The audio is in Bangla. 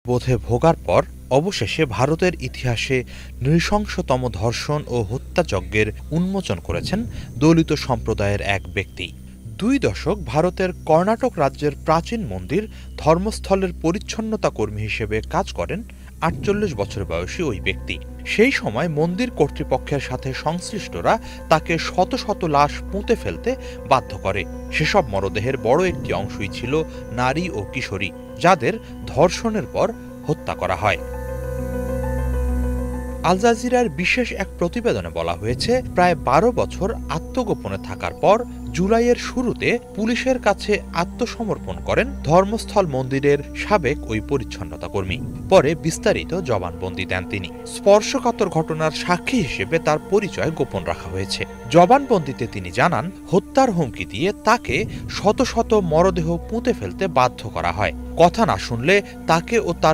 বোধে ভোগার পর অবশেষে ভারতের ইতিহাসে নৃশংসতম ধর্ষণ ও হত্যাযজ্ঞের উন্মোচন করেছেন দলিত সম্প্রদায়ের এক ব্যক্তি। ২ দশক ভারতের কর্ণাটক রাজ্যের প্রাচীন মন্দির ধর্মস্থলের পরিচ্ছন্নতা কর্মী হিসেবে কাজ করেন ৪৮ বছর বয়সী ওই ব্যক্তি। সেই সময় মন্দির কর্তৃপক্ষের সাথে সংশ্লিষ্টরা তাকে শত শত লাশ পুঁতে ফেলতে বাধ্য করে। সেসব মরদেহের বড় একটি অংশই ছিল নারী ও কিশোরী, যাদের ধর্ষণের পর হত্যা করা হয়। আল জাজিরার বিশেষ এক প্রতিবেদনে বলা হয়েছে, প্রায় ১২ বছর আত্মগোপনে থাকার পর জুলাইয়ের শুরুতে পুলিশের কাছে আত্মসমর্পণ করেন ধর্মস্থল মন্দিরের সাবেক ওই পরিচ্ছন্নতা কর্মী। পরে বিস্তারিত জবানবন্দি দেন তিনি। স্পর্শকাতর ঘটনার সাক্ষী হিসেবে তার পরিচয় গোপন রাখা হয়েছে। জবানবন্দিতে তিনি জানান, হত্যার হুমকি দিয়ে তাকে শত শত মরদেহ পুঁতে ফেলতে বাধ্য করা হয়। কথা না শুনলে তাকে ও তার